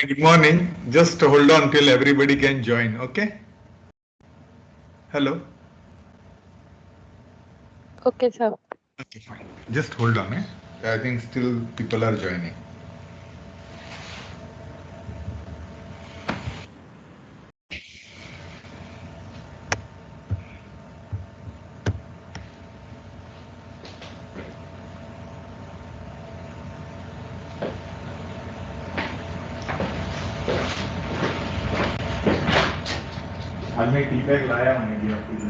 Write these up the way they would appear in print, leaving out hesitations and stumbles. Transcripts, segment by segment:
Hi, good morning. Just hold on till everybody can join, okay? Hello? Okay, sir. Okay, fine. Just hold on, eh? I think still people are joining. आज मैं tea bag लाया हूँ India की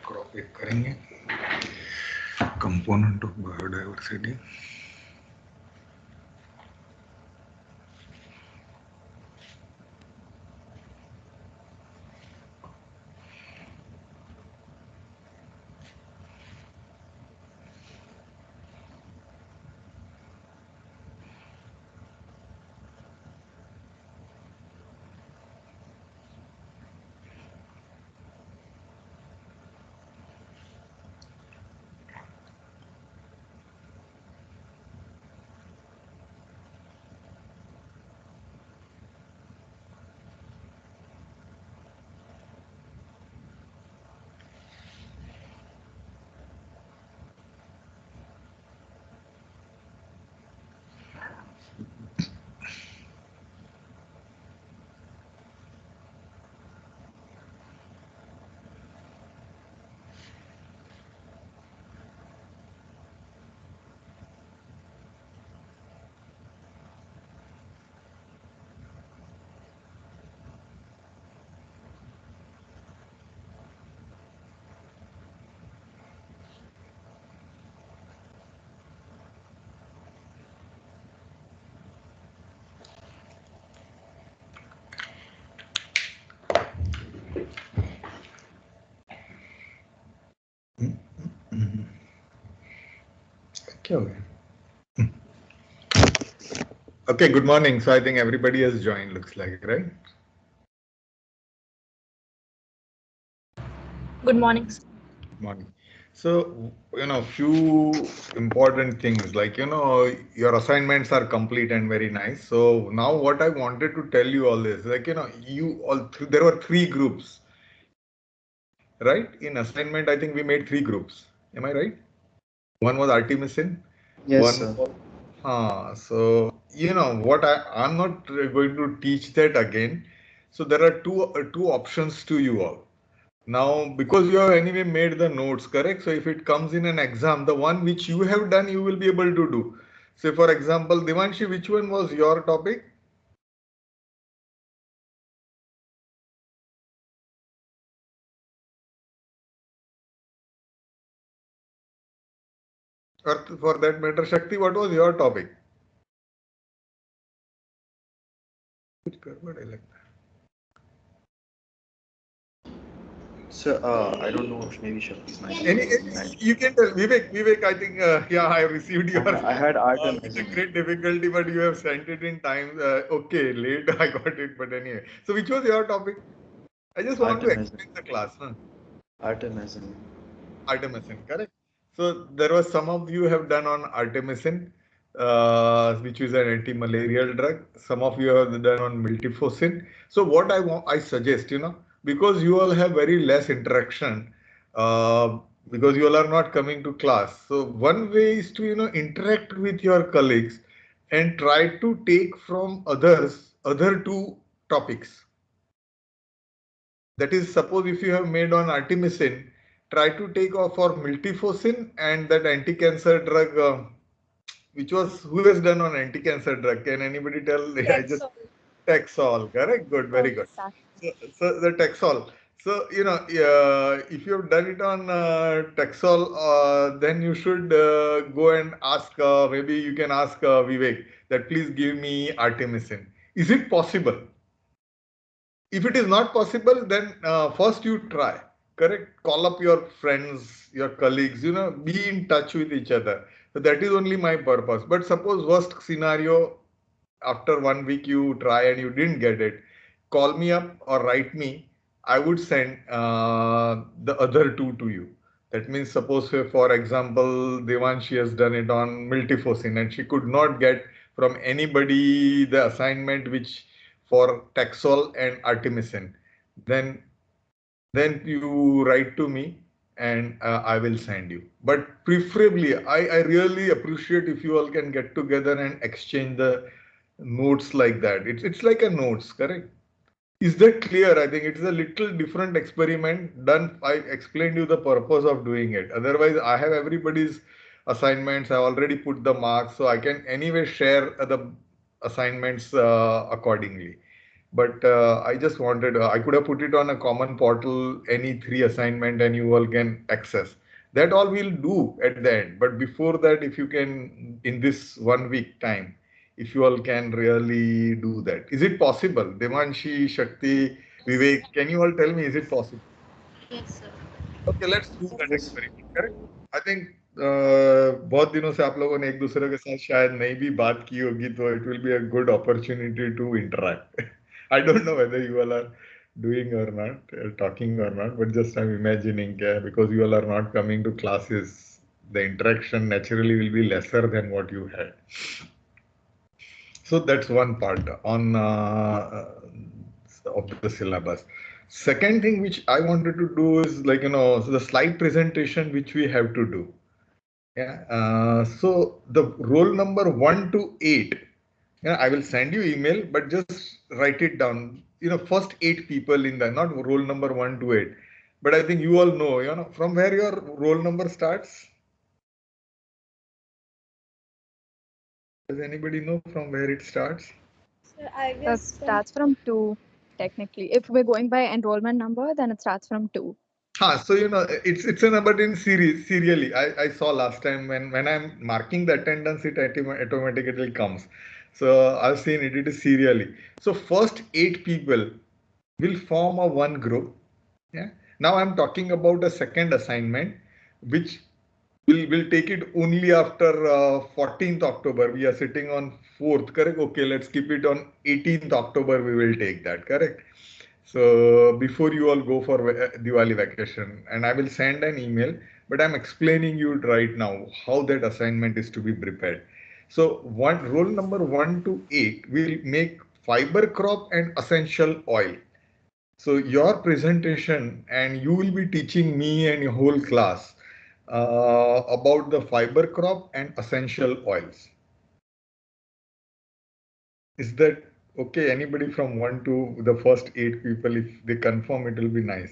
crop एक करेंगे component of biodiversity क्या हो गया? Okay, good morning. So I think everybody has joined, looks like, right? Good morning, sir. Good morning. So, few important things like, your assignments are complete and very nice. So now what I wanted to tell you all is like, there were three groups, right? In assignment, I think we made three groups. Am I right? One was Artemisinin. Yes, One. sir. So, what I'm not going to teach that again. So there are two options to you all. Now, because you have anyway made the notes, correct? So if it comes in an exam, the one which you have done, you will be able to do. Say, for example, Devanshi, which one was your topic? Or for that matter, Shakti, what was your topic? So I don't know if maybe Shakti's mic Any, might. you can tell Vivek. I think yeah, I received your I had art and with a measurement. great difficulty, but you have sent it in time. Okay, late I got it, but anyway. So which was your topic? I just want Art to and explain measurement. the class. Huh? Art and measurement. Artemisinin, correct? So there was some of you have done on artemisinin, which is an anti-malarial drug. Some of you have done on miltefosine. So what I suggest, because you all have very less interaction, because you all are not coming to class. So one way is to, interact with your colleagues and try to take from other two topics. That is, suppose if you have made on artemisinin, try to take off for miltefosine and that anti-cancer drug, which was who has done on anti-cancer drug? Can anybody tell? I just Taxol. Taxol, correct? Good, very Okay, good. sir. So the Taxol. So if you have done it on Taxol, then you should go and ask. Maybe you can ask Vivek that please give me artemisinin. Is it possible? If it is not possible, then first you try, correct? Call up your friends, your colleagues, be in touch with each other. So that is only my purpose. But suppose worst scenario, after 1 week you try and you didn't get it, call me up or write me. I would send the other two to you. That means suppose for example, Devanshi has done it on miltefosine and she could not get from anybody the assignment which for Taxol and artemisinin. Then you write to me and I will send you. But preferably, I really appreciate if you all can get together and exchange the notes like that. It's like a notes, correct? Is that clear? I think it's a little different experiment done. I explained you the purpose of doing it. Otherwise, I have everybody's assignments. I already put the marks, so I can anyway share the assignments accordingly. But I just wanted, I could have put it on a common portal, any three assignment, and you all can access. That all we'll do at the end. But before that, if you can, in this 1 week time, if you all can really do that. Is it possible? Devanshi, Shakti, Vivek, can you all tell me, is it possible? Yes, sir. Okay, let's do that Yes. experiment, correct? I think बहुत दिनों से आप लोगों ने एक दूसरे के साथ शायद नहीं भी बात की होगी तो it will be a good opportunity to interact. I don't know whether you all are doing or not, talking or not, but just I'm imagining because you all are not coming to classes, the interaction naturally will be lesser than what you had. So that's one part on of the syllabus. Second thing which I wanted to do is like so the slide presentation which we have to do. Yeah. So the roll number 1 to 8. Yeah, I will send you email, but just write it down. First 8 people in the not roll number 1 to 8. But I think you all know, from where your roll number starts. Does anybody know from where it starts? Sir, I It guess from starts from two, technically. If we're going by enrollment number, then it starts from two. So it's an but in series serially. I saw last time when I'm marking the attendance, it automatically comes. So I've seen it. It is serially. So first 8 people will form a one group. Yeah. Now I'm talking about a second assignment, which will take it only after 14th October. We are sitting on 4th. Correct. Okay. Let's keep it on 18th October. We will take that. Correct. So before you all go for Diwali vacation, and I will send an email, but I'm explaining you right now how that assignment is to be prepared. So one roll number 1 to 8 will make fiber crop and essential oil. So your presentation, and you will be teaching me and your whole class about the fiber crop and essential oils. Is that okay? Anybody from 1 to the first 8 people, if they confirm, it will be nice.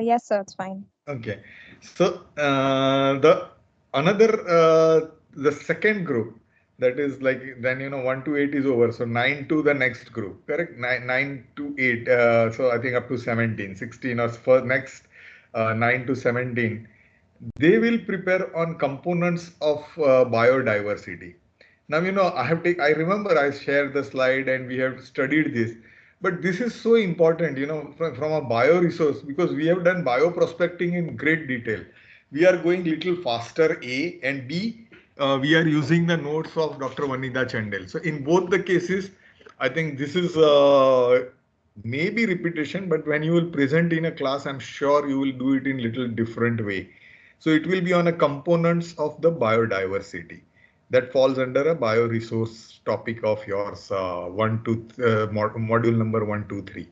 Yes, sir, it's fine. Okay, so the second group, that is like, then 1 to 8 is over, so 9 to the next group, correct? 9 to 8, so I think up to 17, 16, or for next 9 to 17, they will prepare on components of biodiversity. Now, I remember I shared the slide and we have studied this, but this is so important, from a bioresource, because we have done bioprospecting in great detail. We are going little faster, A, and B, we are using the notes of Dr. Vanida Chandel. So in both the cases, I think this is maybe repetition, but when you will present in a class, I'm sure you will do it in little different way. So it will be on a components of the biodiversity that falls under a bioresource topic of yours, module number 1, 2, 3.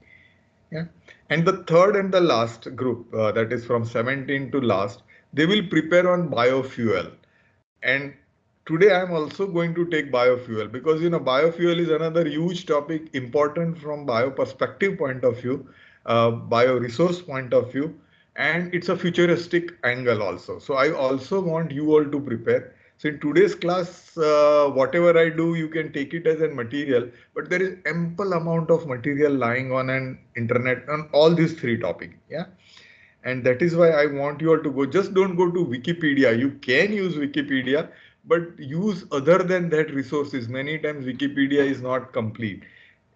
Yeah. And the third and the last group, that is from 17 to last, they will prepare on biofuel. And today I'm also going to take biofuel, because biofuel is another huge topic, important from bio perspective point of view, bioresource point of view, and it's a futuristic angle also. So I also want you all to prepare. So in today's class, whatever I do, you can take it as a material, but there is ample amount of material lying on an internet on all these three topics. Yeah. And that is why I want you all to go. Just don't go to Wikipedia. You can use Wikipedia, but use other than that resources. Many times Wikipedia is not complete.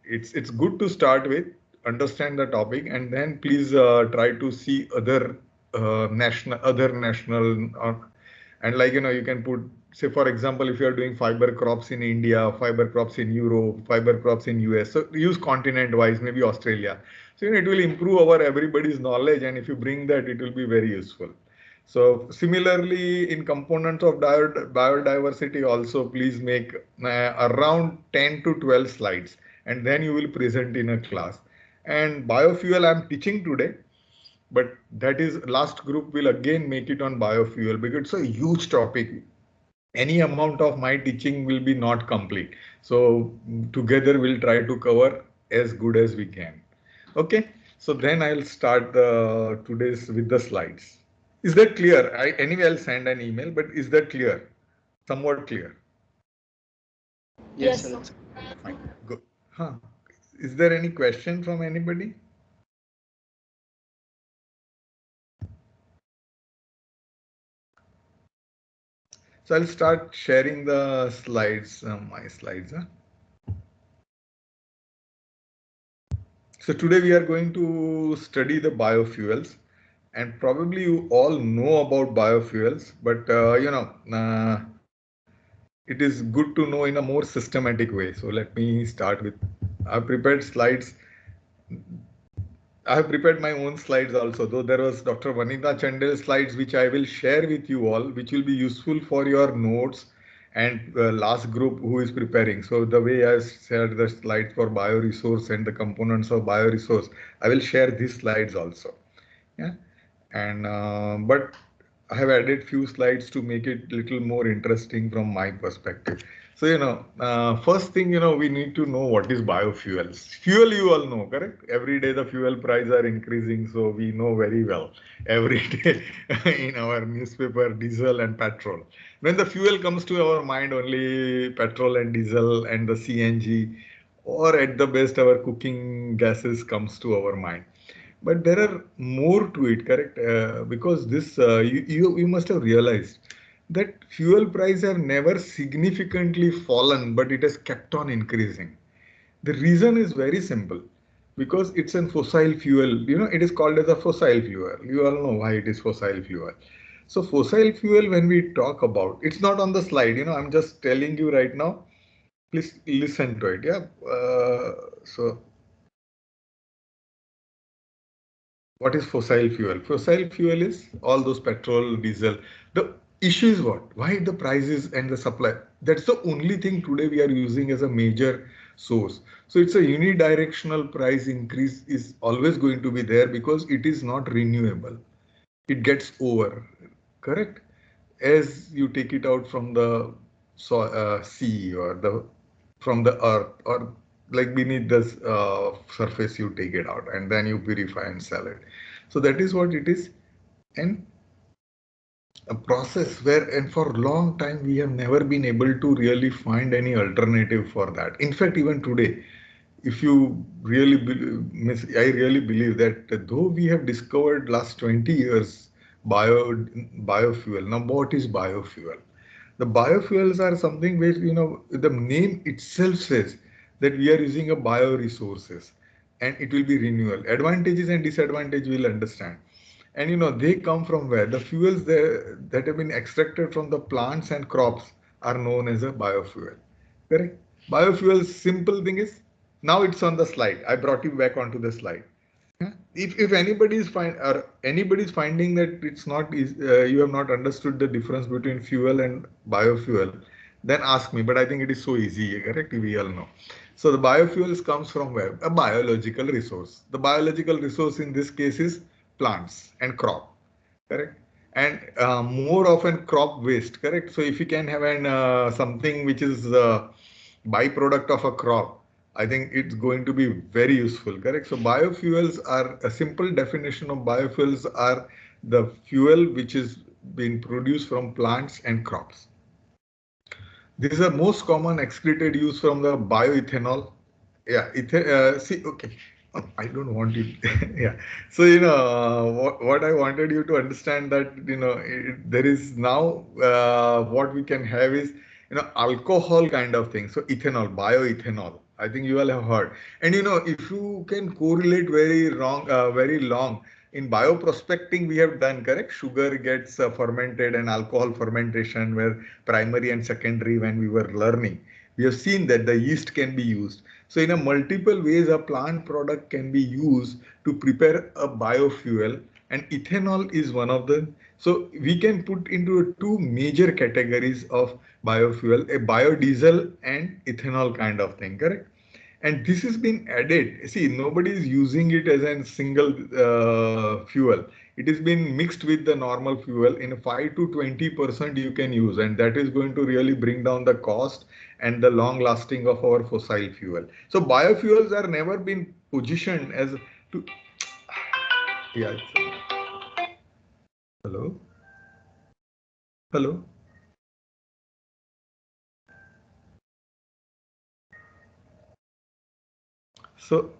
It's good to start with, understand the topic, and then please try to see other national, and like you can put, say for example, if you are doing fiber crops in India, fiber crops in Europe, fiber crops in US, so use continent wise, maybe Australia. So it will improve our everybody's knowledge, and if you bring that, it will be very useful. So similarly, in components of biodiversity also, please make around 10 to 12 slides, and then you will present in a class. And biofuel I'm teaching today, but that is last group will again make it on biofuel, because it's a huge topic. Any amount of my teaching will be not complete. So together we'll try to cover as good as we can. Okay, so then I'll start today's with the slides. Is that clear? Anyway, I'll send an email, but is that clear? Somewhat clear? Yes, Yes, sir. sir. Fine, good. Huh. Is there any question from anybody? So I'll start sharing the slides, my slides. Huh? So today we are going to study the biofuels, and probably you all know about biofuels, but it is good to know in a more systematic way. So let me start with, I've prepared slides. I have prepared my own slides also, though there was Dr. Vanita Chandel's slides, which I will share with you all, which will be useful for your notes and last group who is preparing. So the way I shared the slides for bioresource and the components of bioresource, I will share these slides also. Yeah. And but I have added few slides to make it little more interesting from my perspective. So first thing, we need to know what is biofuels. Fuel, you all know, correct? Every day the fuel price are increasing, so we know very well every day in our newspaper, diesel and petrol. When the fuel comes to our mind, only petrol and diesel and the CNG, or at the best our cooking gases comes to our mind. But there are more to it, correct? Because this, you must have realized that fuel price have never significantly fallen, but it has kept on increasing. The reason is very simple, because it's a fossil fuel. It is called as a fossil fuel. You all know why it is fossil fuel. So fossil fuel, when we talk about, it's not on the slide. I'm just telling you right now. Please listen to it. Yeah. So what is fossil fuel? Fossil fuel is all those petrol, diesel. The issue is what? Why the prices and the supply? That's the only thing today we are using as a major source. So it's a unidirectional price increase is always going to be there, because it is not renewable. It gets over, correct? As you take it out from the sea or the from the earth, or like beneath the surface, you take it out and then you purify and sell it. So that is what it is. And a process where, and for a long time, we have never been able to really find any alternative for that. In fact, even today, if you really I really believe that though we have discovered last 20 years biofuel. Now, what is biofuel? The biofuels are something where, the name itself says that we are using a bioresources and it will be renewal. Advantages and disadvantages we'll understand. And they come from where? The fuels that have been extracted from the plants and crops are known as a biofuel. Correct? Biofuels, simple thing is, now it's on the slide. I brought you back onto the slide. If anybody is finding that it's not you have not understood the difference between fuel and biofuel, then ask me. But I think it is so easy, correct? We all know. So the biofuels comes from where? A biological resource. The biological resource in this case is plants and crop, correct? And more often crop waste, correct? So if you can have an something which is byproduct of a crop, I think it's going to be very useful, correct? So biofuels are, a simple definition of biofuels are the fuel which is being produced from plants and crops. This is the most common excreted use from the bioethanol. Yeah, see, okay. I don't want it. Yeah. So, what I wanted you to understand that, there is now what we can have is, alcohol kind of thing. So ethanol, bioethanol. I think you all have heard. And, if you can correlate very long in bioprospecting, we have done, correct? Sugar gets fermented and alcohol fermentation where primary and secondary when we were learning. We have seen that the yeast can be used. So in a multiple ways, a plant product can be used to prepare a biofuel, and ethanol is one of them. So we can put into two major categories of biofuel, a biodiesel and ethanol kind of thing, correct? And this has been added. See, nobody is using it as a single fuel. It has been mixed with the normal fuel. In 5 to 20% you can use, and that is going to really bring down the cost and the long lasting of our fossil fuel. So biofuels are never been positioned as to. Yeah. Hello. Hello. So,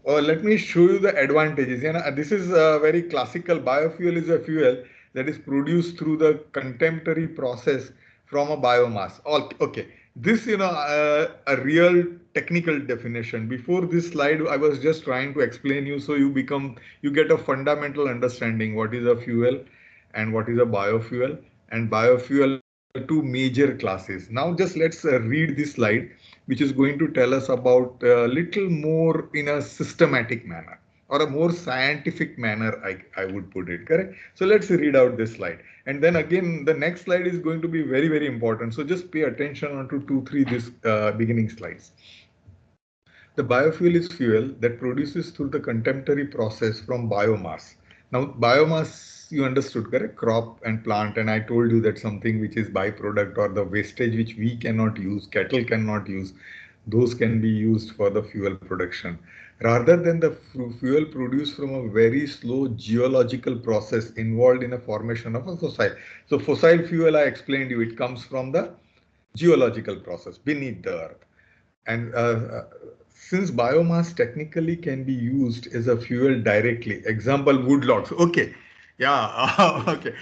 let me show you the advantages. This is a very classical. Biofuel is a fuel that is produced through the contemporary process from a biomass. Okay. This, a real technical definition. Before this slide, I was just trying to explain you so you get a fundamental understanding what is a fuel and what is a biofuel, and biofuel two major classes. Now just let's read this slide, which is going to tell us about a little more in a systematic manner or a more scientific manner, I would put it, correct? So let's read out this slide. And then again, the next slide is going to be very, very important. So just pay attention on to 2, 3 this beginning slides. The biofuel is fuel that produces through the contemporary process from biomass. Now, biomass, you understood, correct? Crop and plant. And I told you that something which is byproduct or the wastage which we cannot use, cattle cannot use, those can be used for the fuel production. Rather than the fuel produced from a very slow geological process involved in a formation of a fossil. So fossil fuel, I explained you, it comes from the geological process beneath the earth. And since biomass technically can be used as a fuel directly, example, wood logs. Okay. Yeah. Okay.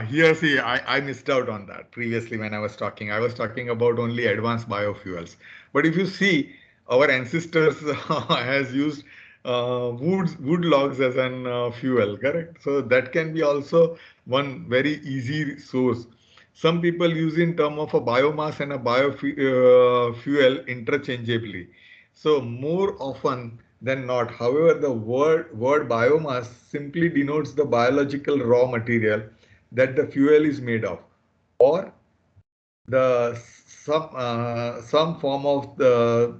Here, see, I missed out on that previously when I was talking. I was talking about only advanced biofuels. But if you see, our ancestors has used wood logs as an fuel, correct? So that can be also one very easy source. Some people use in term of a biomass and a biofuel interchangeably. So more often than not, however, the word biomass simply denotes the biological raw material that the fuel is made of, or the some form of the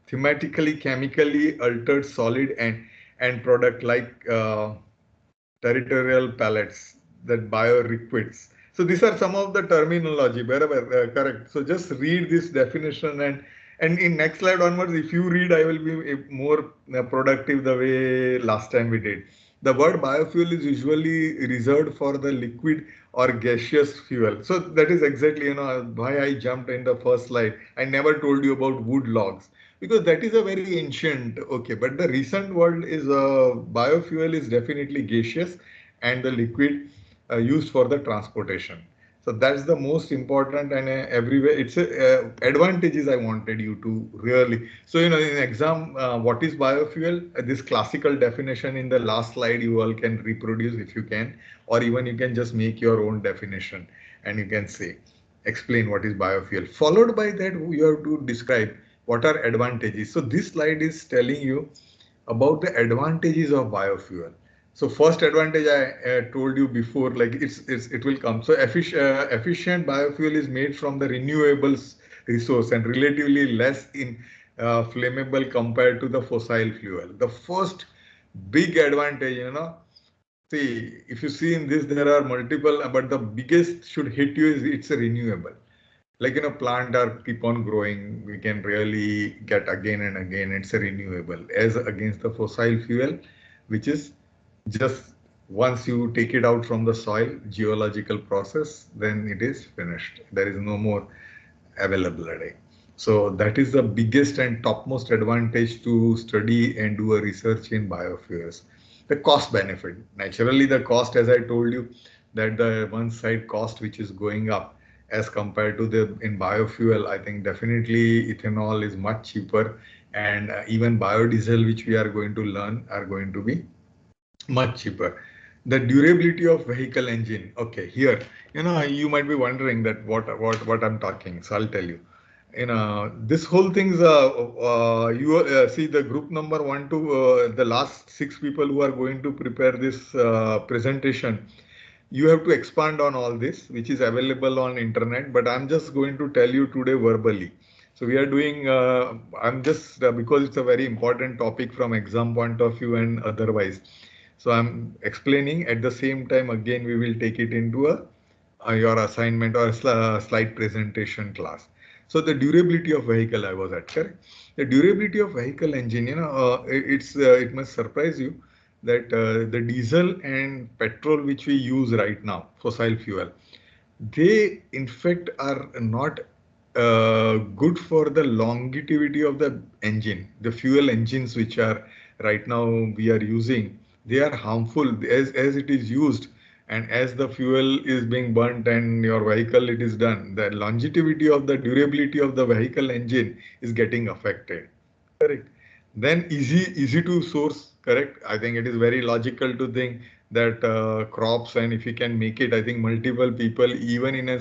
thematically chemically altered solid and product like territorial pellets, that bioliquids. So these are some of the terminology, wherever correct. So just read this definition, and in next slide onwards, if you read, I will be more productive the way last time we did. The word biofuel is usually reserved for the liquid or gaseous fuel. So that is exactly why I jumped in the first slide. I never told you about wood logs because that is a very ancient. Okay, but the recent world is biofuel is definitely gaseous and the liquid used for the transportation. So that's the most important, and everywhere it's advantages I wanted you to really. So in exam, what is biofuel? This classical definition in the last slide you all can reproduce if you can, or even you can just make your own definition and you can say, explain what is biofuel. Followed by that, you have to describe what are advantages. So this slide is telling you about the advantages of biofuel. So first advantage I told you before, like it will come. So efficient biofuel is made from the renewables resource and relatively less in flammable compared to the fossil fuel. The first big advantage, see, if you see in this, there are multiple, but the biggest should hit you is it's a renewable. Like, plant are keep on growing. We can really get again and again. It's a renewable as against the fossil fuel, which is just once you take it out from the soil, geological process, then it is finished. There is no more available today. So that is the biggest and topmost advantage to study and do a research in biofuels. The cost benefit. Naturally, the cost, as I told you, that the one side cost which is going up as compared to the in biofuel, I think definitely ethanol is much cheaper, and even biodiesel, which we are going to learn, are going to be much cheaper. The durability of vehicle engine. Okay, here, you might be wondering that what I'm talking. So I'll tell you. This whole thing's you see the group number 1 to the last 6 people who are going to prepare this presentation. You have to expand on all this, which is available on internet, but I'm just going to tell you today verbally. So we are doing, I'm just, because it's a very important topic from exam point of view and otherwise. So I'm explaining at the same time, again, we will take it into your assignment or slide presentation class. So the durability of vehicle I was at, correct? The durability of vehicle engine, it must surprise you that the diesel and petrol which we use right now, fossil fuel, they in fact are not good for the longevity of the engine. The fuel engines which are right now we are using, they are harmful as it is used, and as the fuel is being burnt and your vehicle it is done, the longevity of the durability of the vehicle engine is getting affected. Correct. Then easy to source. Correct. I think it is very logical to think that crops, and if you can make it, I think multiple people, even in a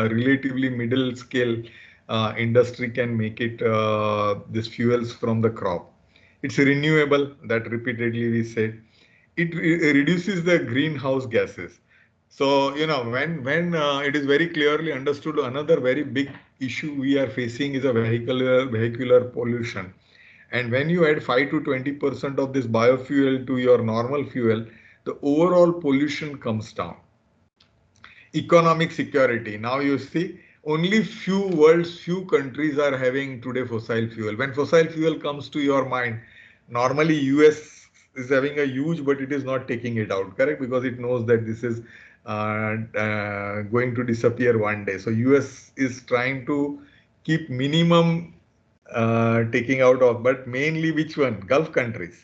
relatively middle scale industry, can make it this fuels from the crop. It's renewable, that repeatedly we said. It reduces the greenhouse gases. So when it is very clearly understood, another very big issue we are facing is a vehicular pollution. And when you add 5 to 20% of this biofuel to your normal fuel, the overall pollution comes down. Economic security. Now you see, only few countries are having today fossil fuel. When fossil fuel comes to your mind, normally US is having a huge, but it is not taking it out, correct? Because it knows that this is going to disappear one day. So US is trying to keep minimum taking out of, but mainly which one? Gulf countries,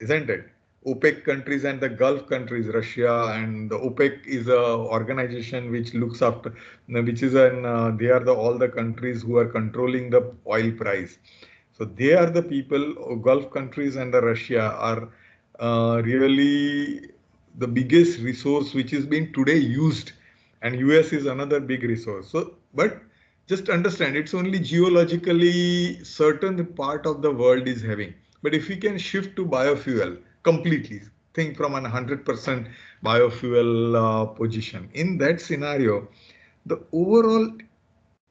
isn't it? OPEC countries and the Gulf countries, Russia, and the OPEC is a organization which looks after, which is they are all the countries who are controlling the oil price. So they are the people, Gulf countries and the Russia are really the biggest resource which is being today used, and US is another big resource. So, but just understand, it's only geologically certain part of the world is having. But if we can shift to biofuel completely, think from an 100% biofuel position, in that scenario, the overall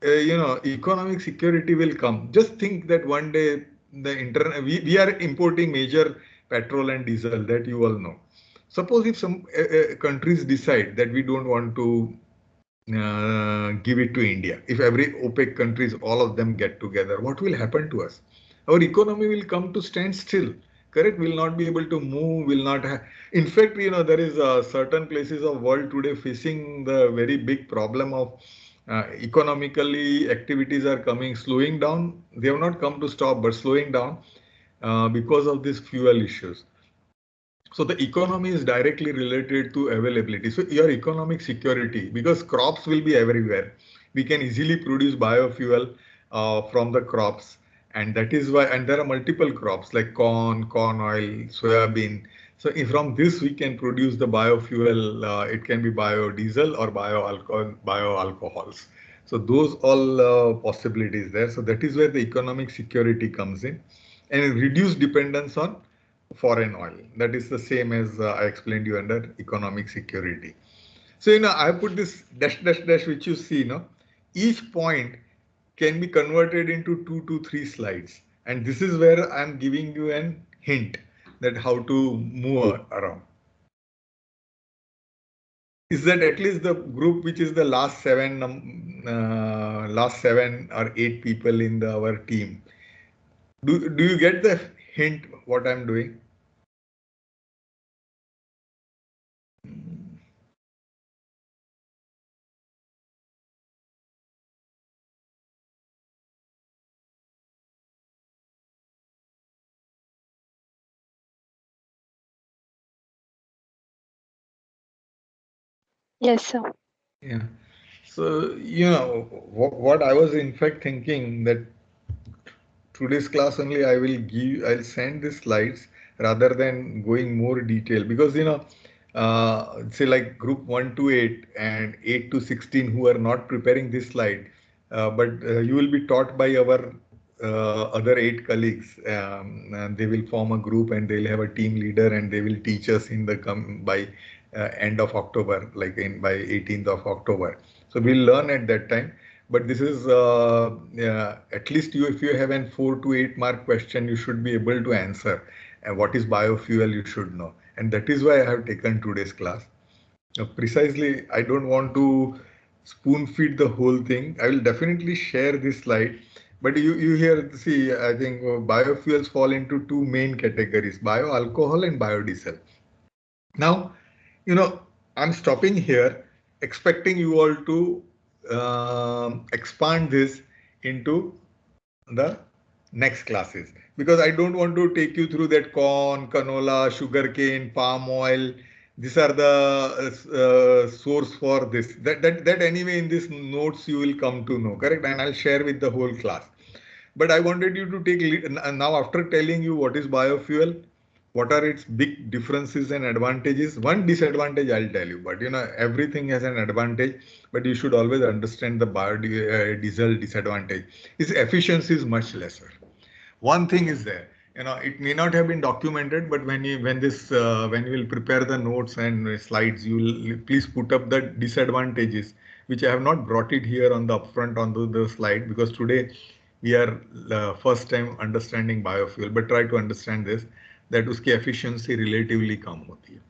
economic security will come. Just think that one day we are importing major petrol and diesel, that you all know. Suppose if some countries decide that we don't want to give it to India. If every OPEC countries, all of them get together, what will happen to us? Our economy will come to stand still. Correct? Will not be able to move. Will not. In fact, there is certain places of world today facing the very big problem of economically activities are coming slowing down. They have not come to stop, but slowing down because of these fuel issues. So the economy is directly related to availability. So your economic security, because crops will be everywhere. We can easily produce biofuel from the crops. And that is why, and there are multiple crops like corn oil, soybean. So if from this we can produce the biofuel, it can be biodiesel or bioalcohols. So those all possibilities there. So that is where the economic security comes in and reduce dependence on foreign oil. That is the same as I explained you under economic security. So, I put this dash, dash, dash, which you see, each point can be converted into 2 to 3 slides. And this is where I'm giving you an hint that how to move around. Is that at least the group which is the last 7 or 8 people in our team. Do you get the hint what I'm doing? Yes, sir. Yeah. So, what I was in fact thinking that today's class only I'll send the slides rather than going more detail because, say like group 1 to 8 and 8 to 16 who are not preparing this slide, but you will be taught by our other 8 colleagues. And they will form a group and they'll have a team leader and they will teach us by end of October, like by 18th of October. So we'll learn at that time. But this is at least if you have an 4 to 8 mark question, you should be able to answer. And what is biofuel, you should know. And that is why I have taken today's class. Precisely, I don't want to spoon feed the whole thing. I will definitely share this slide. But you here see, I think biofuels fall into 2 main categories, bioalcohol and biodiesel. Now, I'm stopping here, expecting you all to expand this into the next classes because I don't want to take you through that corn, canola, sugarcane, palm oil. These are the source for this. That anyway in these notes you will come to know, correct? And I'll share with the whole class. But I wanted you to take now after telling you what is biofuel, what are its big differences and advantages. One disadvantage I'll tell you, but everything has an advantage, but you should always understand the biodiesel disadvantage. Its efficiency is much lesser. One thing is there, it may not have been documented, but when you will prepare the notes and slides, you will please put up the disadvantages, which I have not brought it here on the upfront onto the slide because today we are first time understanding biofuel, but try to understand this, that uski efficiency relatively कम होती है.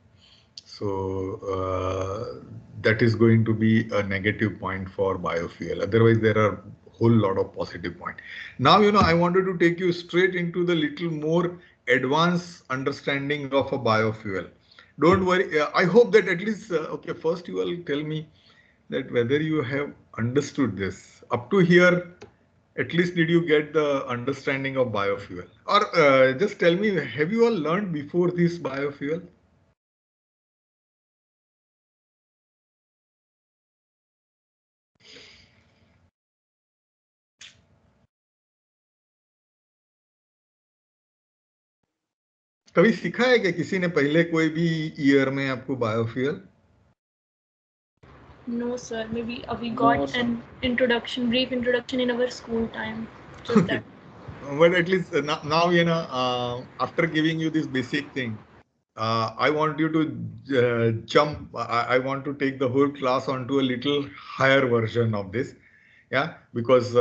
So that is going to be a negative point for biofuel. Otherwise, there are whole lot of positive point. Now, I wanted to take you straight into the little more advanced understanding of a biofuel. Don't worry. I hope that at least, okay, first you will tell me that whether you have understood this. Up to here, at least did you get the understanding of biofuel? Or just tell me, have you all learned before this biofuel? कभी सीखा है कि किसी ने पहले कोई भी year में आपको biofuel? No, sir. Maybe we got an introduction, brief introduction in our school time. Just that. But at least now, after giving you this basic thing, I want you to jump. I want to take the whole class onto a little higher version of this. Yeah, because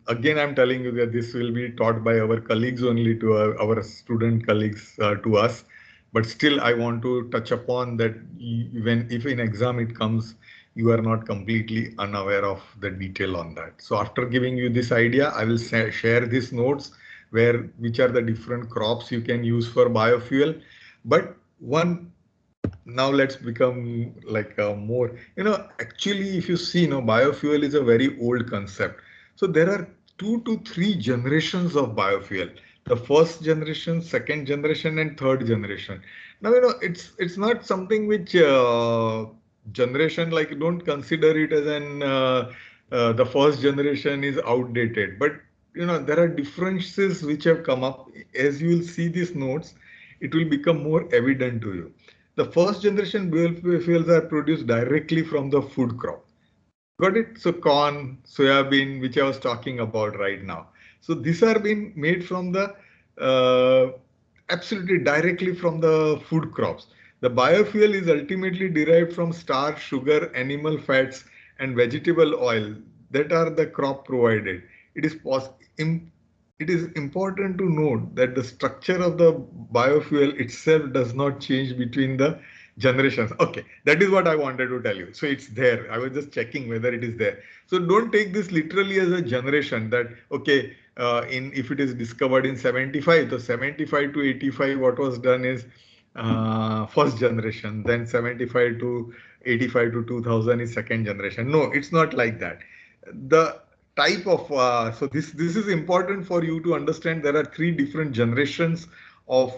again, I'm telling you that this will be taught by our colleagues only to our student colleagues to us. But still, I want to touch upon that if in exam it comes, you are not completely unaware of the detail on that. So after giving you this idea, I will share these notes which are the different crops you can use for biofuel. But now let's become like more, actually, if you see, biofuel is a very old concept. So there are 2 to 3 generations of biofuel. The first generation, second generation, and third generation. Now, it's not something which generation, like, don't consider it as the first generation is outdated. But, there are differences which have come up. As you will see these notes, it will become more evident to you. The first generation biofuels are produced directly from the food crop. Got it? So corn, soybean, which I was talking about right now. So these are being made from the absolutely directly from the food crops. The biofuel is ultimately derived from starch, sugar, animal fats, and vegetable oil that are the crop provided. It is important to note that the structure of the biofuel itself does not change between the generations. Okay, that is what I wanted to tell you. So it's there. I was just checking whether it is there. So don't take this literally as a generation that, okay, if it is discovered in 75, so 75 to 85, what was done is first generation, then 75 to 85 to 2000 is second generation. No, it's not like that. The type of so this is important for you to understand. There are 3 different generations of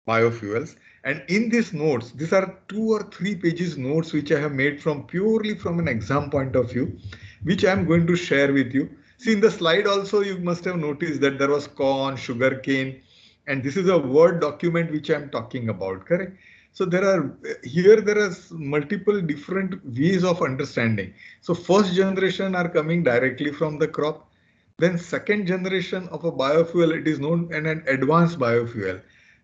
biofuels, and in these notes, these are 2 or 3 pages notes which I have made from purely from an exam point of view, which I am going to share with you. See, in the slide also you must have noticed that there was corn, sugarcane, and this is a Word document which I am talking about, correct? So there are multiple different ways of understanding. So first generation are coming directly from the crop. Then second generation of a biofuel, it is known as an advanced biofuel.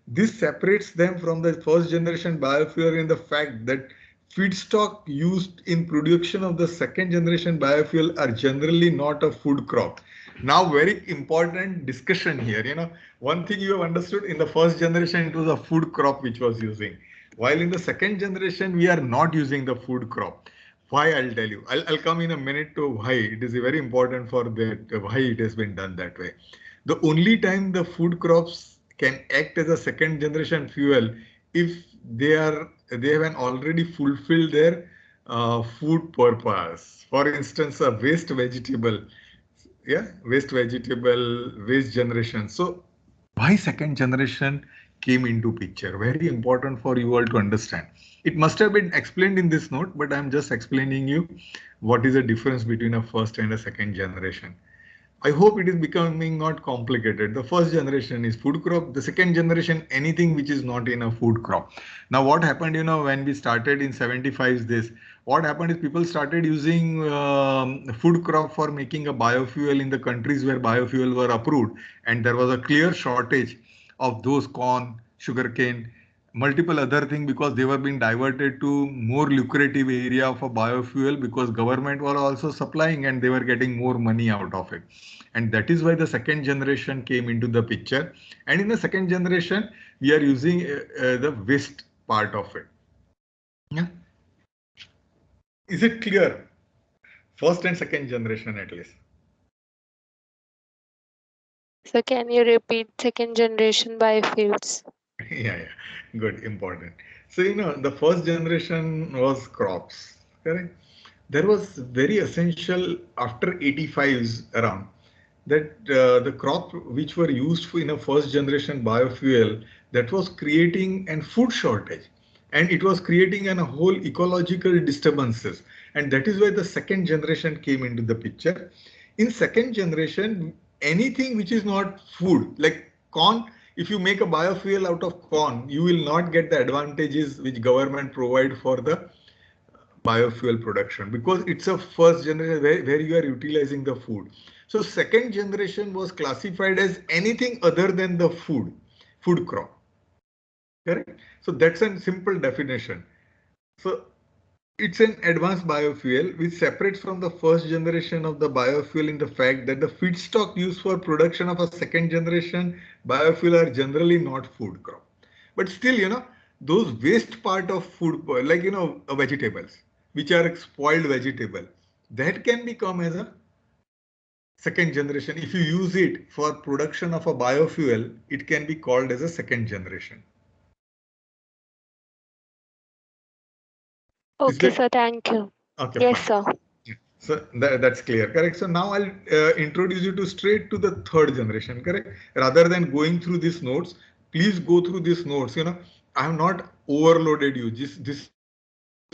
This separates them from the first generation biofuel in the fact that feedstock used in production of the second generation biofuel are generally not a food crop. Now, very important discussion here. One thing you have understood, in the first generation, it was a food crop which was using. While in the second generation, we are not using the food crop. Why? I'll tell you. I'll come in a minute to why. It is very important for that, why it has been done that way. The only time the food crops can act as a second generation fuel if they have already fulfilled their food purpose. For instance, a waste vegetable, waste generation. So why second generation came into picture? Very important for you all to understand. It must have been explained in this note, but I'm just explaining you what is the difference between a first and a second generation. I hope it is becoming not complicated. The first generation is food crop. The second generation, anything which is not in a food crop. Now, what happened, when we started in 75, what happened is people started using food crop for making a biofuel in the countries where biofuel were approved. And there was a clear shortage of those corn, sugarcane, multiple other things, because they were being diverted to more lucrative area of a biofuel because government were also supplying and they were getting more money out of it. And that is why the second generation came into the picture. And in the second generation, we are using the waste part of it. Yeah. Is it clear? First and second generation at least. So can you repeat second generation biofuels? Yeah, good, important. So, the first generation was crops, correct? There was very essential after 85s around that the crop which were used in a first generation biofuel, that was creating a food shortage, and it was creating a whole ecological disturbances. And that is why the second generation came into the picture. In second generation, anything which is not food, like corn, if you make a biofuel out of corn, you will not get the advantages which government provide for the biofuel production, because it's a first generation where you are utilizing the food. So second generation was classified as anything other than the food crop. Correct? So that's a simple definition. So it's an advanced biofuel which separates from the first generation of the biofuel in the fact that the feedstock used for production of a second generation biofuel are generally not food crop. But still, those waste part of food, like, vegetables, which are spoiled vegetable, that can become as a second generation. If you use it for production of a biofuel, it can be called as a second generation. Okay, sir. Thank you. Okay, Yes, fine. sir. So that's clear, correct? So now I'll introduce you to straight to the third generation, correct? Rather than going through these notes, please go through these notes. I have not overloaded you. This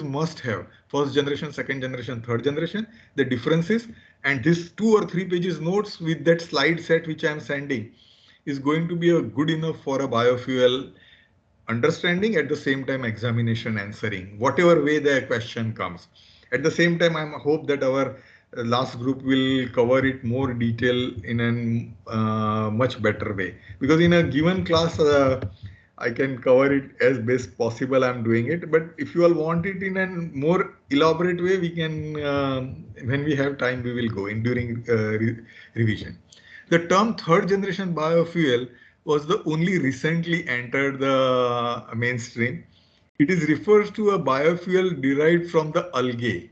must have first generation, second generation, third generation, the differences, and this 2 or 3 pages notes with that slide set which I am sending is going to be a good enough for a biofuel understanding, at the same time examination answering, whatever way the question comes. At the same time, I hope that our last group will cover it more detail in a much better way, because in a given class, I can cover it as best possible. I'm doing it, but if you all want it in a more elaborate way, we can, when we have time, we will go in during revision. The term third generation biofuel was the only recently entered the mainstream. It is refers to a biofuel derived from the algae.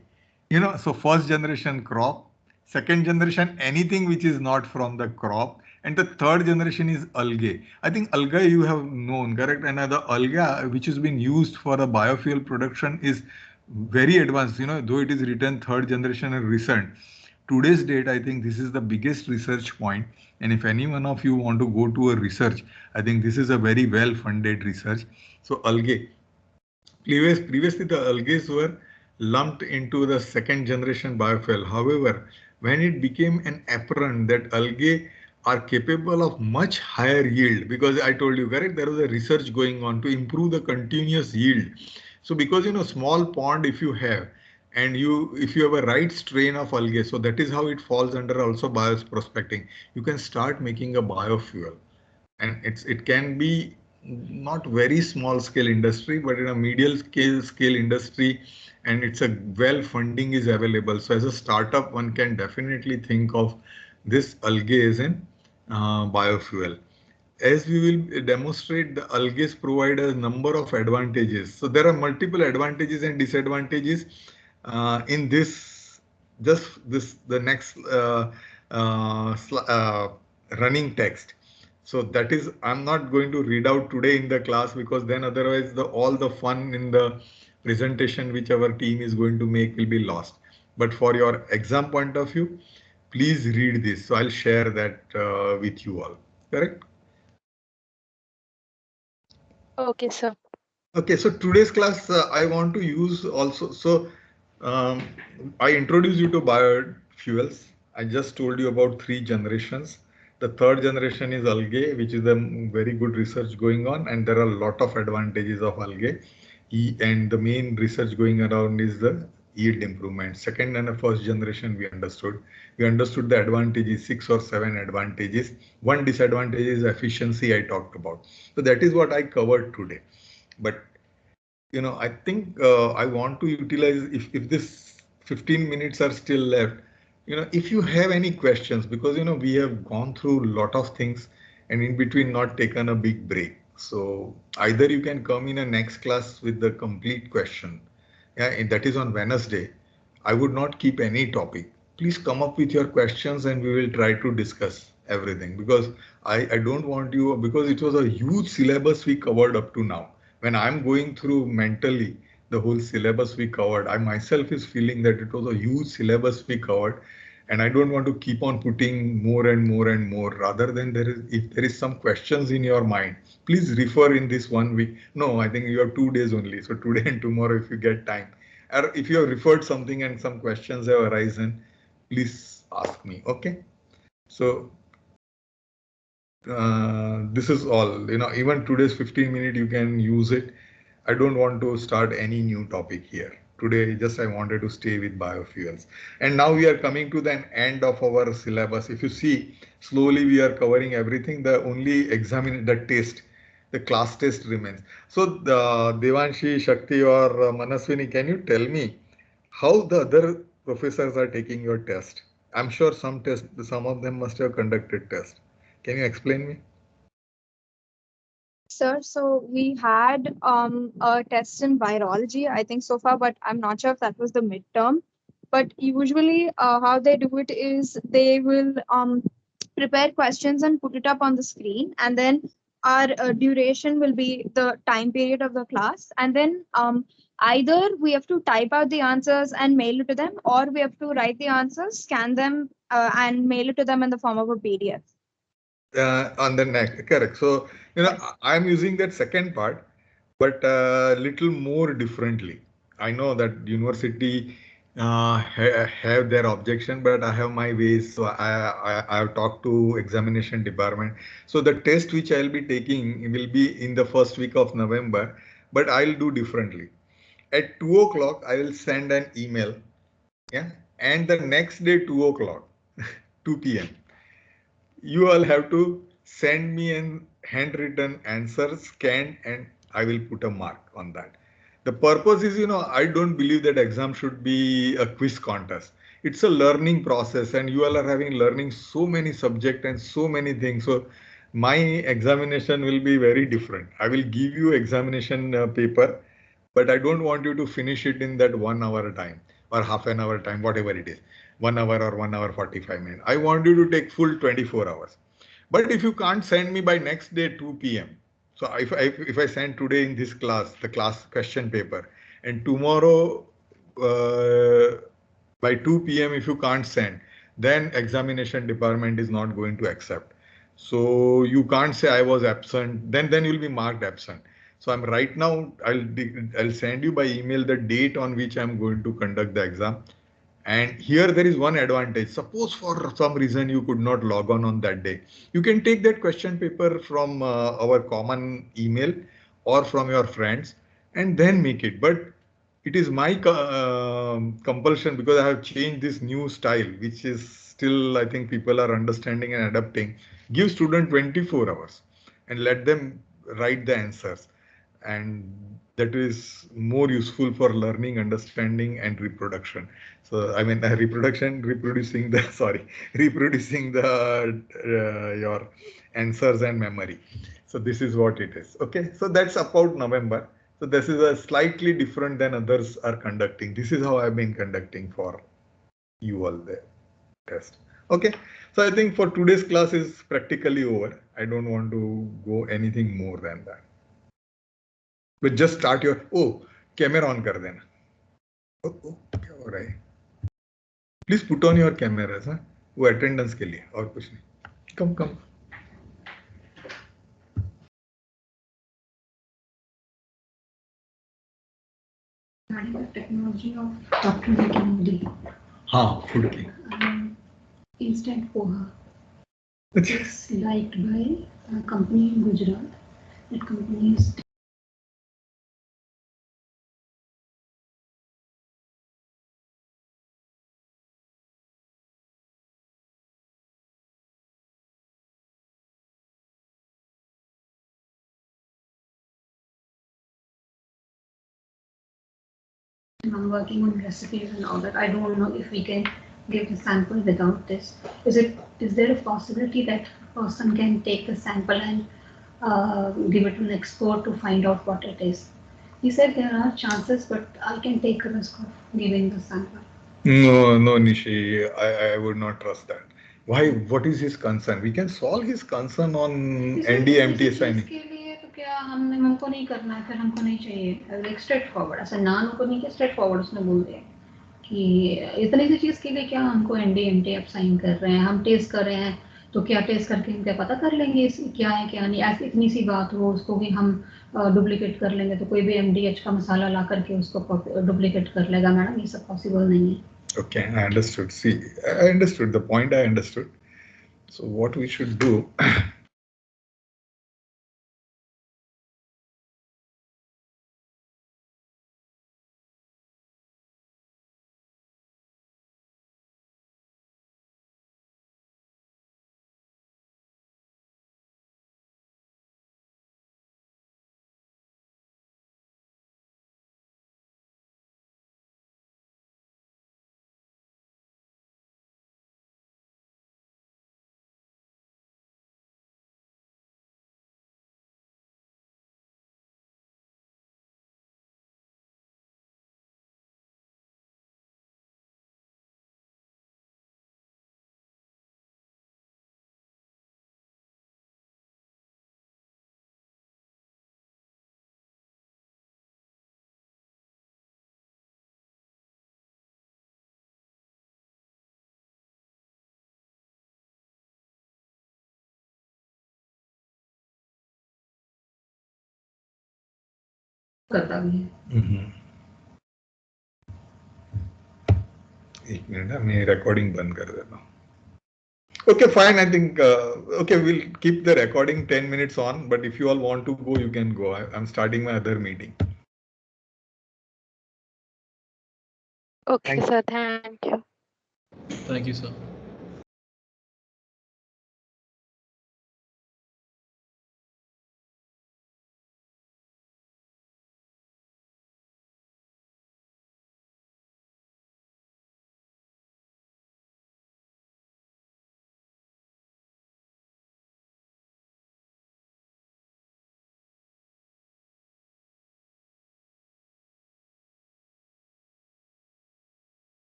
So first generation crop, second generation anything which is not from the crop, and the third generation is algae. I think algae you have known, correct? And the algae which has been used for the biofuel production is very advanced, though it is written third generation and recent. Today's date, I think this is the biggest research point. And if any one of you want to go to a research, I think this is a very well funded research. So algae, previously the algae were lumped into the second generation biofuel. However, when it became an apparent that algae are capable of much higher yield, because I told you, correct, there was a research going on to improve the continuous yield. So because small pond if you have, and if you have a right strain of algae, so that is how it falls under also bioprospecting. You can start making a biofuel, and it can be not very small scale industry, but in a medium scale industry, and it's a well funding is available. So as a startup, one can definitely think of this algae as an biofuel. As we will demonstrate, the algae provide a number of advantages. So there are multiple advantages and disadvantages in this, the next running text. So that is, I'm not going to read out today in the class, because then otherwise all the fun in the presentation which our team is going to make will be lost. But for your exam point of view, please read this. So I'll share that with you all. Correct? Okay, sir. Okay, so today's class, I want to use also. So um, I introduced you to biofuels. I just told you about 3 generations. The third generation is algae, which is a very good research going on, and there are a lot of advantages of algae. And the main research going around is the yield improvement. Second and the first generation we understood. We understood the advantages, 6 or 7 advantages. One disadvantage is efficiency I talked about. So that is what I covered today. But I think I want to utilize, if this 15 minutes are still left, if you have any questions, because we have gone through a lot of things and in between not taken a big break. So either you can come in a next class with the complete question. Yeah, and that is on Wednesday. I would not keep any topic. Please come up with your questions and we will try to discuss everything, because I don't want you, because it was a huge syllabus we covered up to now. When I'm going through mentally the whole syllabus we covered, I myself is feeling that it was a huge syllabus we covered, and I don't want to keep on putting more and more and more. Rather than if there is some questions in your mind, please refer in this 1 week. No, I think you have 2 days only. So today and tomorrow, if you get time, or if you have referred something and some questions have arisen, please ask me. Okay. So this is all, even today's 15 minutes, you can use it. I don't want to start any new topic here. Today, I wanted to stay with biofuels. And now we are coming to the end of our syllabus. If you see, slowly we are covering everything. The only the class test remains. So Devanshi, Shakti or Manaswini, can you tell me how the other professors are taking your test? I'm sure some of them must have conducted test. Can you explain me? sir. So we had a test in virology, I think so far, but I'm not sure if that was the midterm. But usually, how they do it is they will prepare questions and put it up on the screen, and then our duration will be the time period of the class, and then either we have to type out the answers and mail it to them, or we have to write the answers, scan them, and mail it to them in the form of a PDF. On the neck, correct. So, I'm using that second part, but little more differently. I know that university have their objection, but I have my ways. So I have talked to examination department. So the test which I'll be taking will be in the first week of November, but I'll do differently. At 2 o'clock, I will send an email. Yeah, and the next day 2 o'clock, 2 p.m. You all have to send me an handwritten answer scanned, and I will put a mark on that. The purpose is, I don't believe that exam should be a quiz contest. It's a learning process, and you all are having learning so many subject and so many things. So my examination will be very different. I will give you examination paper, but I don't want you to finish it in that 1 hour time or half an hour time, whatever it is, 1 hour or 1 hour 45 minutes. I want you to take full 24 hours. But if you can't send me by next day 2 p.m. So if I send today in this class, the class question paper, and tomorrow by 2 p.m. if you can't send, then examination department is not going to accept. So you can't say I was absent, then you'll be marked absent. So I'm right now, I'll send you by email the date on which I'm going to conduct the exam. And here there is one advantage. Suppose for some reason you could not log on that day. You can take that question paper from our common email or from your friends and then make it. But it is my compulsion, because I have changed this new style, which is still, I think people are understanding and adapting. Give student 24 hours and let them write the answers. And that is more useful for learning, understanding, and reproduction. So, I mean, reproducing the, sorry, reproducing the, your answers and memory. So this is what it is. Okay. So that's about November. So this is a slightly different than others are conducting. This is how I've been conducting for you all the test. Okay. So I think for today's class is practically over. I don't want to go anything more than that. But just start your, camera on कर देना. क्या हो रहा है? Please put on your cameras, हाँ? वो attendance के लिए और कुछ नहीं. Come. Regarding the technology of Dr. making Modi. हाँ, food की. Instant poha. It's liked by a company in Gujarat. That company is I'm working on recipes and all that. I don't know if we can give the sample without this. Is there a possibility that a person can take the sample and give it to an expert to find out what it is? He said there are chances, but I can take a risk of giving the sample. No, Nishi, I would not trust that. Why? What is his concern? We can solve his concern on NDMT signing. इसके लिए तो क्या हमको नहीं करना है, फिर हमको नहीं चाहिए. Like straight forward, ऐसा ना हमको नहीं किया, straight forward उसने बोल दिया कि इतनी सी चीज के लिए क्या हमको NDMT आप साइन कर रहे हैं, हम टेस्ट कर रहे हैं, तो क्या टेस्ट करके हम क्या पता कर लेंगे क्या है क्या नहीं. ऐसी इतनी सी बात हो, उसको भी हम डुप्लीकेट कर लेंगे, तो कोई भी MDH का मसाला ला करके उसको डुप्लीकेट कर लेगा. मैडम, ये सब पॉसिबल नहीं है. Okay, I understood. See, I understood the point. I understood. So what we should do, करता भी है। एक मिनट, मैं रिकॉर्डिंग बंद कर देता हूँ. Okay, fine. I think okay, we'll keep the recording 10 minutes on. But if you all want to go, you can go. I'm starting my other meeting. Okay, Thank sir. Thank you. Thank you, sir.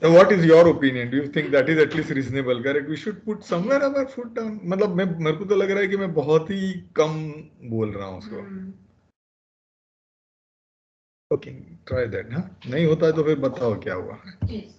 Now, what is your opinion? Do you think that is at least reasonable? Correct? We should put somewhere our foot down. मतलब मेरे को तो लग रहा है कि मैं बहुत ही कम बोल रहा हूँ उसको. Okay, try that. हाँ, नहीं होता है तो फिर बताओ क्या हुआ. Yes.